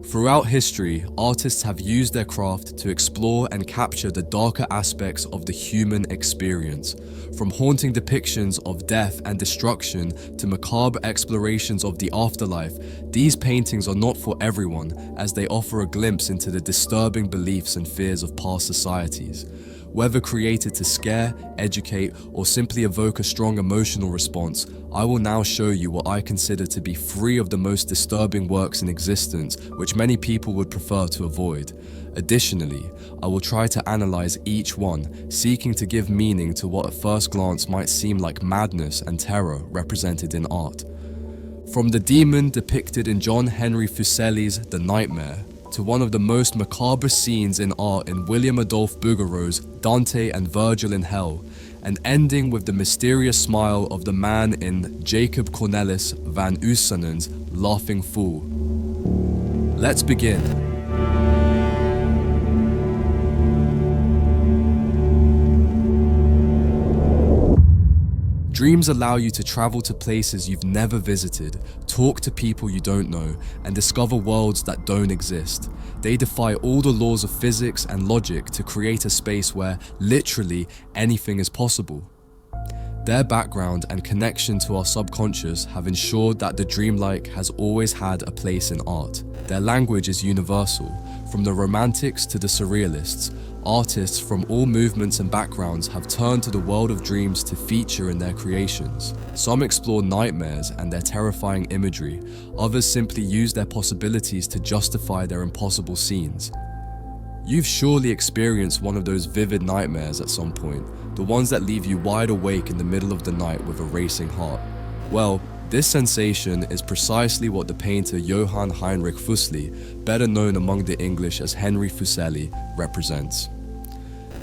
Throughout history, artists have used their craft to explore and capture the darker aspects of the human experience. From haunting depictions of death and destruction to macabre explorations of the afterlife, these paintings are not for everyone, as they offer a glimpse into the disturbing beliefs and fears of past societies. Whether created to scare, educate, or simply evoke a strong emotional response, I will now show you what I consider to be 3 of the most disturbing works in existence, which many people would prefer to avoid. Additionally, I will try to analyze each one, seeking to give meaning to what at first glance might seem like madness and terror represented in art. From the demon depicted in John Henry Fuseli's The Nightmare, to one of the most macabre scenes in art in William-Adolphe Bouguereau's Dante and Virgil in Hell, and ending with the mysterious smile of the man in Jacob Cornelisz van Oostsanen's Laughing Fool. Let's begin. Dreams allow you to travel to places you've never visited, talk to people you don't know, and discover worlds that don't exist. They defy all the laws of physics and logic to create a space where literally anything is possible. Their background and connection to our subconscious have ensured that the dreamlike has always had a place in art. Their language is universal. From the romantics to the surrealists, artists from all movements and backgrounds have turned to the world of dreams to feature in their creations. Some explore nightmares and their terrifying imagery, others simply use their possibilities to justify their impossible scenes. You've surely experienced one of those vivid nightmares at some point, the ones that leave you wide awake in the middle of the night with a racing heart. Well, this sensation is precisely what the painter Johann Heinrich Fuseli, better known among the English as Henry Fuseli, represents.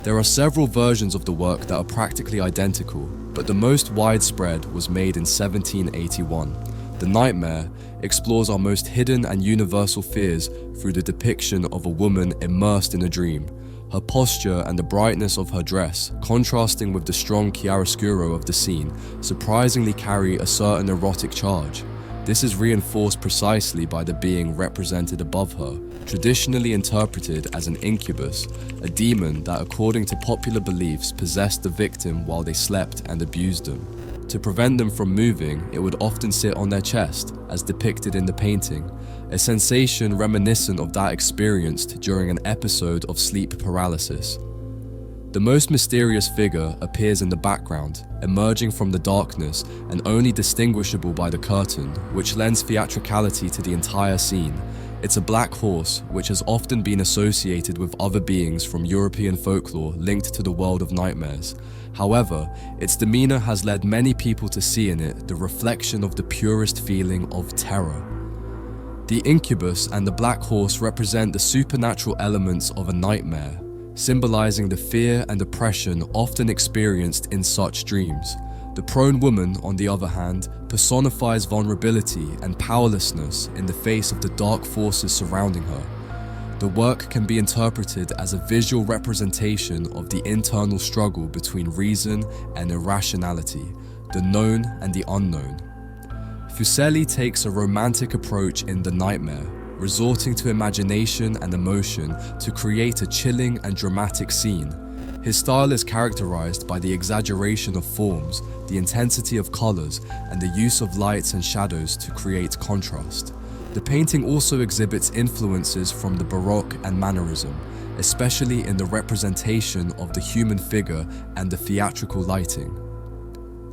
There are several versions of the work that are practically identical, but the most widespread was made in 1781. The Nightmare explores our most hidden and universal fears through the depiction of a woman immersed in a dream. Her posture and the brightness of her dress, contrasting with the strong chiaroscuro of the scene, surprisingly carry a certain erotic charge. This is reinforced precisely by the being represented above her, traditionally interpreted as an incubus, a demon that, according to popular beliefs, possessed the victim while they slept and abused them. To prevent them from moving, it would often sit on their chest, as depicted in the painting, a sensation reminiscent of that experienced during an episode of sleep paralysis. The most mysterious figure appears in the background, emerging from the darkness and only distinguishable by the curtain, which lends theatricality to the entire scene. It's a black horse, which has often been associated with other beings from European folklore linked to the world of nightmares. However, its demeanor has led many people to see in it the reflection of the purest feeling of terror. The incubus and the black horse represent the supernatural elements of a nightmare, symbolizing the fear and oppression often experienced in such dreams. The prone woman, on the other hand, personifies vulnerability and powerlessness in the face of the dark forces surrounding her. The work can be interpreted as a visual representation of the internal struggle between reason and irrationality, the known and the unknown. Fuseli takes a romantic approach in The Nightmare, resorting to imagination and emotion to create a chilling and dramatic scene. His style is characterized by the exaggeration of forms, the intensity of colors, and the use of lights and shadows to create contrast. The painting also exhibits influences from the Baroque and Mannerism, especially in the representation of the human figure and the theatrical lighting.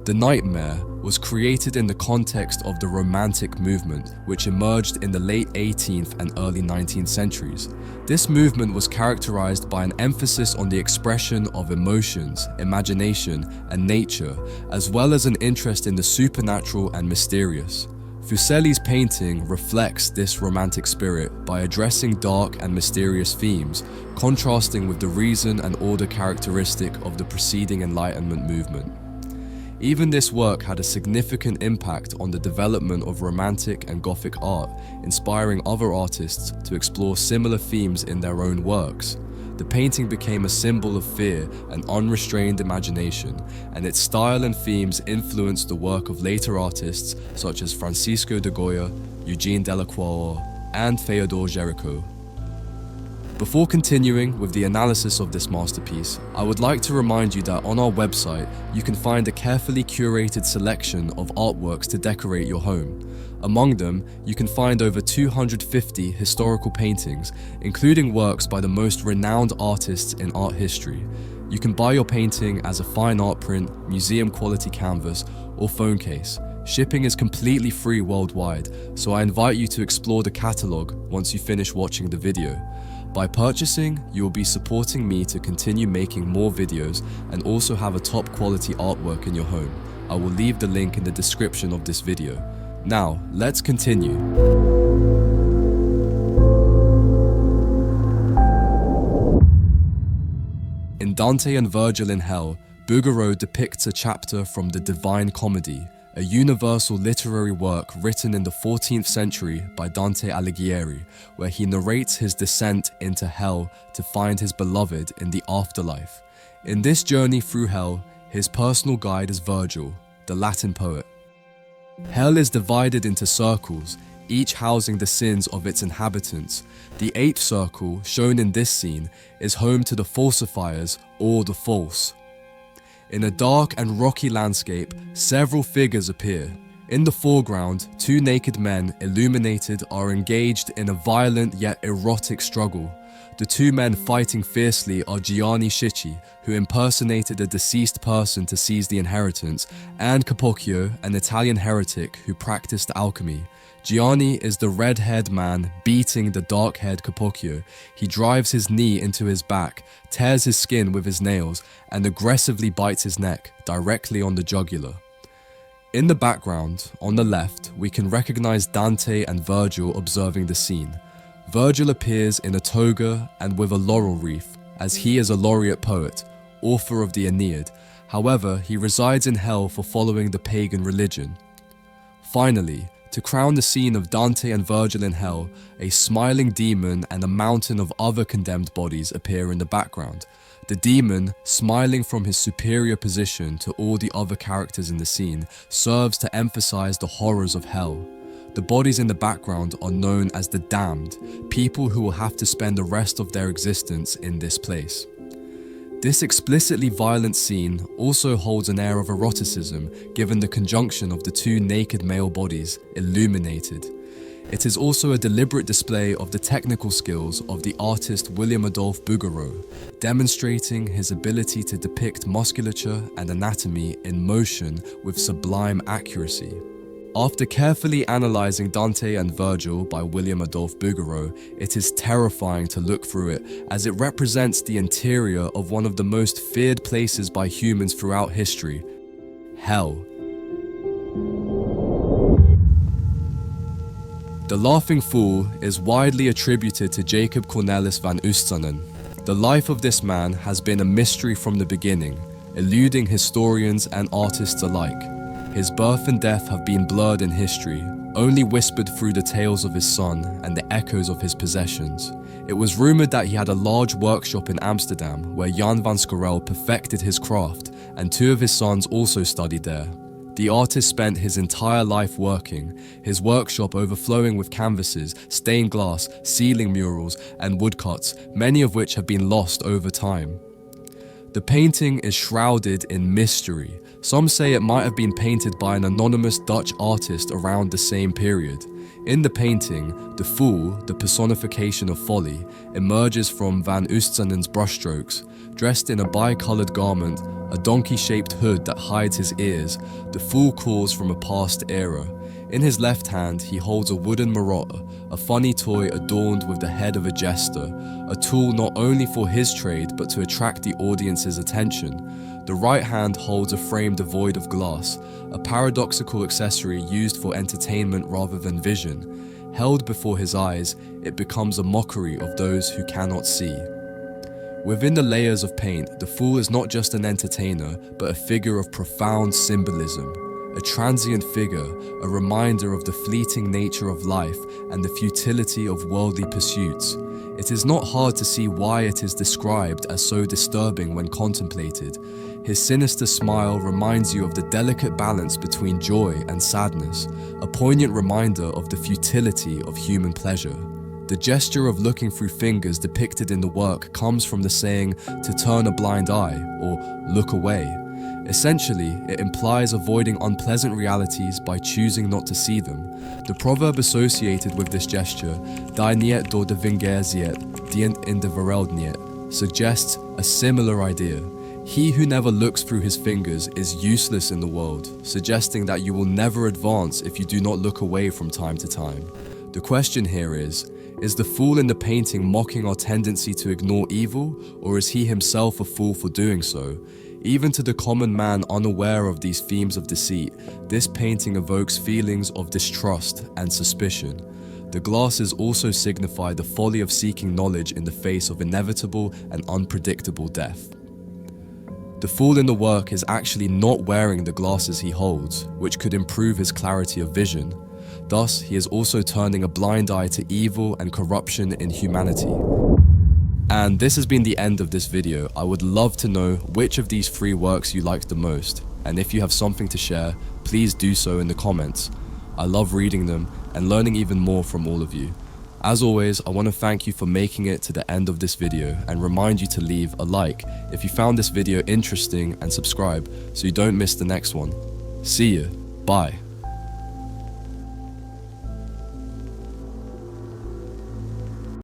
The Nightmare was created in the context of the Romantic movement, which emerged in the late 18th and early 19th centuries. This movement was characterized by an emphasis on the expression of emotions, imagination, and nature, as well as an interest in the supernatural and mysterious. Fuseli's painting reflects this romantic spirit by addressing dark and mysterious themes, contrasting with the reason and order characteristic of the preceding Enlightenment movement. Even this work had a significant impact on the development of Romantic and Gothic art, inspiring other artists to explore similar themes in their own works. The painting became a symbol of fear and unrestrained imagination, and its style and themes influenced the work of later artists such as Francisco de Goya, Eugene Delacroix, and Fyodor Jericho. Before continuing with the analysis of this masterpiece, I would like to remind you that on our website, you can find a carefully curated selection of artworks to decorate your home. Among them, you can find over 250 historical paintings, including works by the most renowned artists in art history. You can buy your painting as a fine art print, museum quality canvas, or phone case. Shipping is completely free worldwide, so I invite you to explore the catalogue once you finish watching the video. By purchasing, you will be supporting me to continue making more videos and also have a top quality artwork in your home. I will leave the link in the description of this video. Now, let's continue. In Dante and Virgil in Hell, Bouguereau depicts a chapter from the Divine Comedy, a universal literary work written in the 14th century by Dante Alighieri, where he narrates his descent into hell to find his beloved in the afterlife. In this journey through hell, his personal guide is Virgil, the Latin poet. Hell is divided into circles, each housing the sins of its inhabitants. The 8th circle, shown in this scene, is home to the falsifiers or the false. In a dark and rocky landscape, several figures appear. In the foreground, 2 naked men, illuminated, are engaged in a violent yet erotic struggle. The 2 men fighting fiercely are Gianni Schicchi, who impersonated a deceased person to seize the inheritance, and Capocchio, an Italian heretic who practiced alchemy. Gianni is the red-haired man beating the dark-haired Capocchio. He drives his knee into his back, tears his skin with his nails, and aggressively bites his neck, directly on the jugular. In the background, on the left, we can recognize Dante and Virgil observing the scene. Virgil appears in a toga and with a laurel wreath, as he is a laureate poet, author of the Aeneid. However, he resides in hell for following the pagan religion. Finally, to crown the scene of Dante and Virgil in hell, a smiling demon and a mountain of other condemned bodies appear in the background. The demon, smiling from his superior position to all the other characters in the scene, serves to emphasize the horrors of hell. The bodies in the background are known as the damned, people who will have to spend the rest of their existence in this place. This explicitly violent scene also holds an air of eroticism given the conjunction of the 2 naked male bodies, illuminated. It is also a deliberate display of the technical skills of the artist William-Adolphe Bouguereau, demonstrating his ability to depict musculature and anatomy in motion with sublime accuracy. After carefully analyzing Dante and Virgil by William-Adolphe Bouguereau, it is terrifying to look through it, as it represents the interior of one of the most feared places by humans throughout history: hell. The Laughing Fool is widely attributed to Jacob Cornelisz van Oostzanen. The life of this man has been a mystery from the beginning, eluding historians and artists alike. His birth and death have been blurred in history, only whispered through the tales of his son and the echoes of his possessions. It was rumored that he had a large workshop in Amsterdam where Jan van Scorel perfected his craft, and 2 of his sons also studied there. The artist spent his entire life working, his workshop overflowing with canvases, stained glass, ceiling murals, and woodcuts, many of which have been lost over time. The painting is shrouded in mystery. Some say it might have been painted by an anonymous Dutch artist around the same period. In the painting, the fool, the personification of folly, emerges from Van Oostzanen's brushstrokes. Dressed in a bi-colored garment, a donkey-shaped hood that hides his ears, the fool calls from a past era. In his left hand, he holds a wooden marotte, a funny toy adorned with the head of a jester, a tool not only for his trade but to attract the audience's attention. The right hand holds a frame devoid of glass, a paradoxical accessory used for entertainment rather than vision. Held before his eyes, it becomes a mockery of those who cannot see. Within the layers of paint, the fool is not just an entertainer, but a figure of profound symbolism. a transient figure, a reminder of the fleeting nature of life and the futility of worldly pursuits. It is not hard to see why it is described as so disturbing when contemplated. His sinister smile reminds you of the delicate balance between joy and sadness, a poignant reminder of the futility of human pleasure. The gesture of looking through fingers depicted in the work comes from the saying to turn a blind eye or look away. Essentially, it implies avoiding unpleasant realities by choosing not to see them. The proverb associated with this gesture, "Die niet door de vinger ziet, dient in de wereld niet," suggests a similar idea. He who never looks through his fingers is useless in the world, suggesting that you will never advance if you do not look away from time to time. The question here is the fool in the painting mocking our tendency to ignore evil, or is he himself a fool for doing so? Even to the common man unaware of these themes of deceit, this painting evokes feelings of distrust and suspicion. The glasses also signify the folly of seeking knowledge in the face of inevitable and unpredictable death. The fool in the work is actually not wearing the glasses he holds, which could improve his clarity of vision. Thus, he is also turning a blind eye to evil and corruption in humanity. And this has been the end of this video. I would love to know which of these 3 works you liked the most, and if you have something to share, please do so in the comments. I love reading them and learning even more from all of you. As always, I want to thank you for making it to the end of this video and remind you to leave a like if you found this video interesting and subscribe so you don't miss the next one. See you. Bye.